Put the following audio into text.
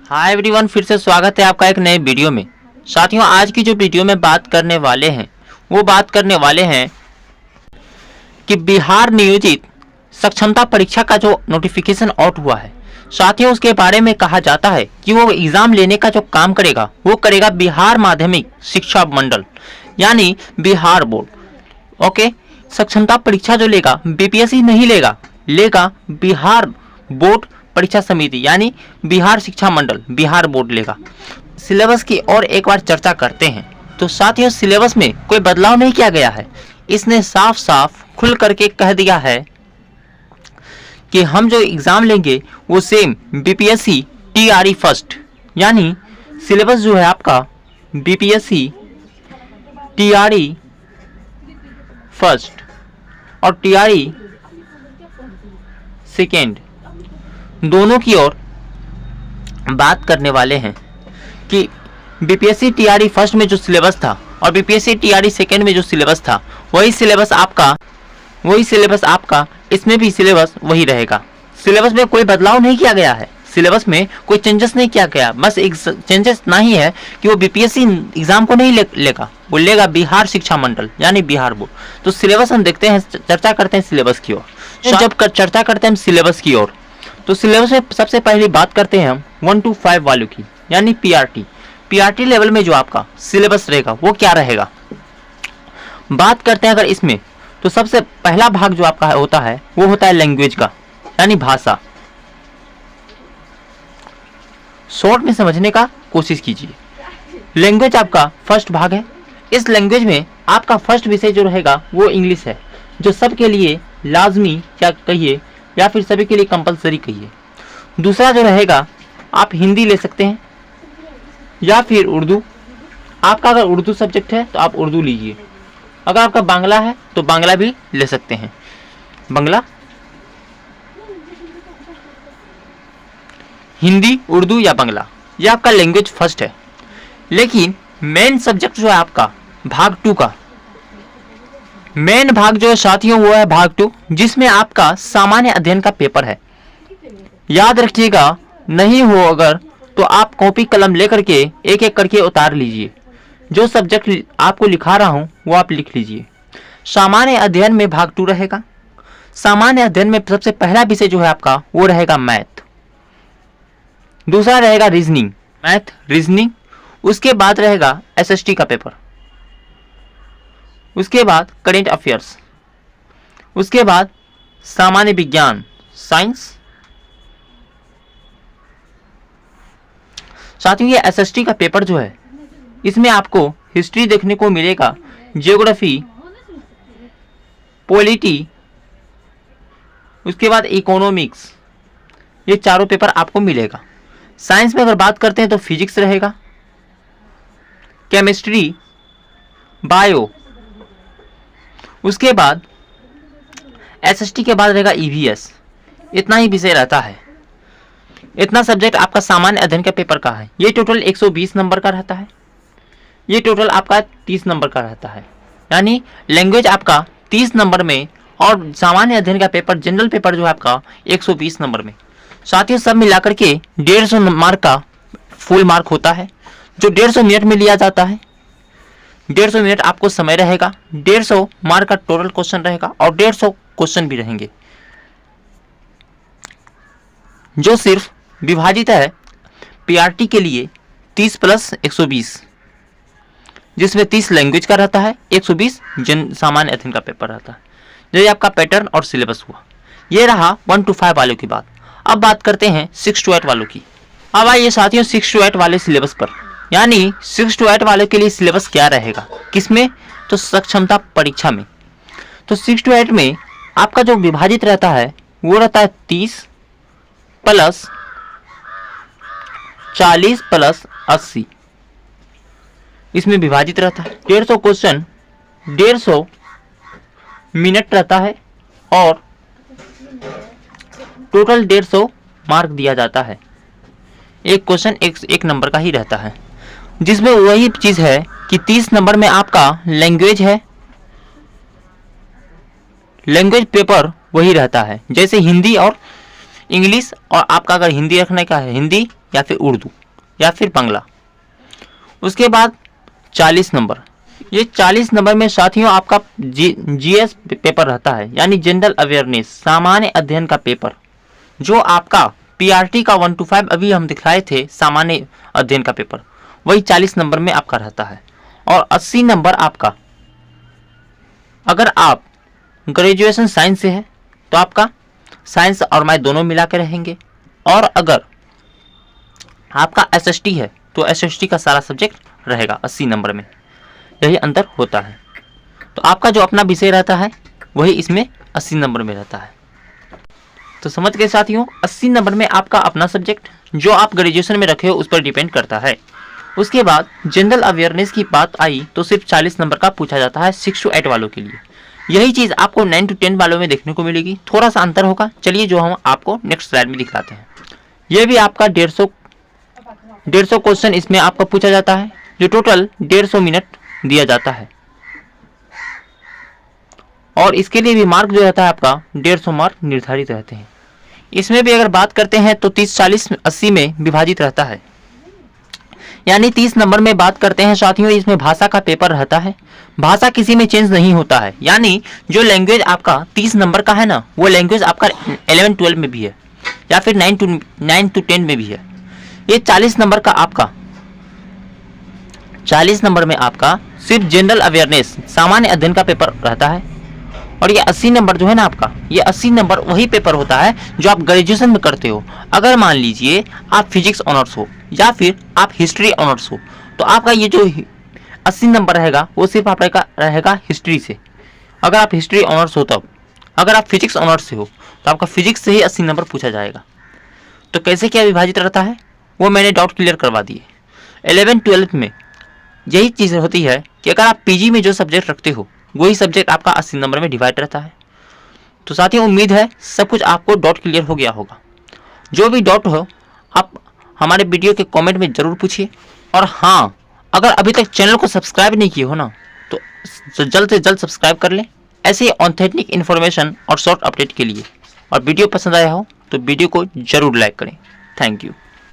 Hi everyone, फिर से स्वागत है आपका एक नए वीडियो में। साथियों, आज की जो वीडियो में बात करने वाले हैं वो बात करने वाले हैं कि बिहार नियोजित सक्षमता परीक्षा का जो नोटिफिकेशन आउट हुआ है साथियों, उसके बारे में कहा जाता है कि वो एग्जाम लेने का जो काम करेगा वो करेगा बिहार माध्यमिक शिक्षा मंडल यानी बिहार बोर्ड। ओके, सक्षमता परीक्षा जो लेगा बीपीएससी नहीं लेगा बिहार बोर्ड परीक्षा समिति यानी बिहार शिक्षा मंडल बिहार बोर्ड लेगा। सिलेबस की और एक बार चर्चा करते हैं। तो साथियों, सिलेबस में कोई बदलाव नहीं किया गया है। इसने साफ साफ खुल करके कह दिया है कि हम जो एग्जाम लेंगे वो सेम बीपीएससी टीआरई फर्स्ट यानी सिलेबस जो है आपका बीपीएससी टीआरई फर्स्ट और टीआरई सेकेंड दोनों की ओर बात करने वाले हैं कि बीपीएससी टीआरई फर्स्ट में जो सिलेबस था और बीपीएससी टीआरई सेकेंड में जो सिलेबस था वही सिलेबस आपका इसमें भी सिलेबस वही रहेगा। सिलेबस में कोई बदलाव नहीं किया गया है, सिलेबस में कोई चेंजेस नहीं किया गया। बस एक चेंजेस नहीं है कि वो बीपीएससी एग्जाम को नहीं लेगा, वो लेगा बिहार शिक्षा मंडल यानी बिहार बोर्ड। तो सिलेबस हम देखते हैं, चर्चा करते हैं सिलेबस की ओर। जब चर्चा करते हैं हम सिलेबस की ओर तो सिलेबस में सबसे पहली बात करते हैं हम 1 to 5 वालों की यानी पीआरटी लेवल में जो आपका सिलेबस रहेगा वो क्या रहेगा। बात करते हैं अगर इसमें, तो सबसे पहला भाग जो आपका होता है वो होता है लैंग्वेज का यानी भाषा। शॉर्ट में समझने का कोशिश कीजिए। लैंग्वेज आपका फर्स्ट भाग है। इस लैंग्वेज में आपका फर्स्ट विषय जो रहेगा वो इंग्लिश है, जो सबके लिए लाजमी क्या कहिए या फिर सभी के लिए कंपलसरी कहिए। दूसरा जो रहेगा आप हिंदी ले सकते हैं या फिर उर्दू। आपका अगर उर्दू सब्जेक्ट है तो आप उर्दू लीजिए। अगर आपका बांग्ला है तो बांग्ला भी ले सकते हैं। बांग्ला, हिंदी, उर्दू या बांग्ला, यह आपका लैंग्वेज फर्स्ट है। लेकिन मेन सब्जेक्ट जो है आपका भाग 2 का मेन भाग जो है साथियों वो है भाग 2, जिसमें आपका सामान्य अध्ययन का पेपर है। याद रखिएगा, नहीं हो अगर तो आप कॉपी कलम लेकर के एक एक करके उतार लीजिए। जो सब्जेक्ट आपको लिखा रहा हूं वो आप लिख लीजिए। सामान्य अध्ययन में भाग 2 रहेगा। सामान्य अध्ययन में सबसे पहला विषय जो है आपका वो रहेगा मैथ। दूसरा रहेगा रीजनिंग, मैथ रीजनिंग। उसके बाद रहेगा एसएसटी का पेपर। उसके बाद करेंट अफेयर्स। उसके बाद सामान्य विज्ञान साइंस। साथियों, ये एसएसटी का पेपर जो है इसमें आपको हिस्ट्री देखने को मिलेगा, ज्योग्राफी, पॉलिटी, उसके बाद इकोनॉमिक्स, ये चारों पेपर आपको मिलेगा। साइंस में अगर बात करते हैं तो फिजिक्स रहेगा, केमिस्ट्री, बायो। उसके बाद एसएसटी के बाद रहेगा ईवीएस। इतना ही विषय रहता है। इतना सब्जेक्ट आपका सामान्य अध्ययन के पेपर का है। ये टोटल 120 नंबर का रहता है। ये टोटल आपका 30 नंबर का रहता है। यानी लैंग्वेज आपका 30 नंबर में और सामान्य अध्ययन का पेपर जनरल पेपर जो है आपका 120 नंबर में। साथियों, सब मिलाकर के 150 मार्क का फुल मार्क होता है, जो 150 मिनट में लिया जाता है। 150 मिनट आपको समय रहेगा। 150 मार्क का टोटल क्वेश्चन रहेगा और 150 क्वेश्चन भी रहेंगे, जो सिर्फ विभाजित है पीआरटी के लिए 30 + 120, जिसमें 30 लैंग्वेज का रहता है, 120 सामान्य अध्ययन का पेपर रहता है। जो आपका पैटर्न और सिलेबस हुआ। ये रहा 1 to 5 वालों की बात। अब बात करते हैं 6 to 8 वालों की। अब आइए साथियों 6 to 8 वाले सिलेबस पर, यानी 6 to 8 वालों के लिए सिलेबस क्या रहेगा, किसमें, तो सक्षमता परीक्षा में। तो 6 to 8 में आपका जो विभाजित रहता है वो रहता है 30 + 40 + 80। इसमें विभाजित रहता है। 150 क्वेश्चन, 150 मिनट रहता है और टोटल 150 मार्क दिया जाता है। एक क्वेश्चन एक नंबर का ही रहता है, जिसमें वही चीज है कि 30 नंबर में आपका लैंग्वेज है। लैंग्वेज पेपर वही रहता है, जैसे हिंदी और इंग्लिश, और आपका अगर हिंदी रखने का है हिंदी या फिर उर्दू या फिर बांग्ला। उसके बाद 40 नंबर, ये 40 नंबर में साथियों आपका जीएस पेपर रहता है, यानी जनरल अवेयरनेस, सामान्य अध्ययन का पेपर, जो आपका पीआरटी का 1 to 5 अभी हम दिखाए थे सामान्य अध्ययन का पेपर, वही 40 नंबर में आपका रहता है। और 80 नंबर आपका, अगर आप ग्रेजुएशन साइंस से है तो आपका साइंस और मैथ दोनों मिला के रहेंगे, और अगर आपका एसएसटी है तो एसएसटी का सारा सब्जेक्ट रहेगा 80 नंबर में। यही अंतर होता है। तो आपका जो अपना विषय रहता है वही इसमें 80 नंबर में रहता है। तो समझ गए साथियों, 80 नंबर में आपका अपना सब्जेक्ट जो आप ग्रेजुएशन में रखे हो उस पर डिपेंड करता है। उसके बाद जनरल अवेयरनेस की बात आई तो सिर्फ 40 नंबर का पूछा जाता है 6 to 8 वालों के लिए। यही चीज़ आपको 9 to 10 वालों में देखने को मिलेगी, थोड़ा सा अंतर होगा। चलिए जो हम आपको नेक्स्ट स्लाइड में दिखाते हैं। ये भी आपका 150 क्वेश्चन इसमें आपका पूछा जाता है, जो टोटल 150 मिनट दिया जाता है, और इसके लिए भी मार्क जो रहता है आपका 150 मार्क निर्धारित रहते हैं। इसमें भी अगर बात करते हैं तो 30, 40, 80 में विभाजित रहता है, यानी 30 नंबर में बात करते हैं साथियों, इसमें भाषा का पेपर रहता है। भाषा किसी में चेंज नहीं होता है, यानी जो लैंग्वेज आपका 30 नंबर का है ना, वो लैंग्वेज आपका 11, 12 में भी है, या फिर 9 to 10 में भी है। ये 40 नंबर का आपका 40 नंबर में आपका सिर्फ जनरल अवेयरनेस, सामान्य अध्ययन का पेपर रहता है। और ये 80 नंबर जो है ना आपका, ये 80 नंबर वही पेपर होता है जो आप ग्रेजुएशन में करते हो। अगर मान लीजिए आप फिजिक्स ऑनर्स हो या फिर आप हिस्ट्री ऑनर्स हो, तो आपका ये जो 80 नंबर रहेगा वो सिर्फ आपका रहेगा हिस्ट्री से। अगर आप हिस्ट्री ऑनर्स हो तब, अगर आप फिजिक्स ऑनर्स से हो तो आपका फिजिक्स से ही 80 नंबर पूछा जाएगा। तो कैसे क्या विभाजित रहता है वो मैंने डाउट क्लियर करवा दिए। 11, 12 में यही चीज़ होती है कि अगर आप पीजी में जो सब्जेक्ट रखते हो वही सब्जेक्ट आपका 80 नंबर में डिवाइड रहता है। तो साथियों उम्मीद है सब कुछ आपको डाउट क्लियर हो गया होगा। जो भी डाउट हो आप हमारे वीडियो के कमेंट में ज़रूर पूछिए। और हाँ, अगर अभी तक चैनल को सब्सक्राइब नहीं किए हो ना तो जल्द से जल्द सब्सक्राइब कर लें, ऐसे ही ऑथेंटिक इन्फॉर्मेशन और शॉर्ट अपडेट के लिए। और वीडियो पसंद आया हो तो वीडियो को ज़रूर लाइक करें। Thank you.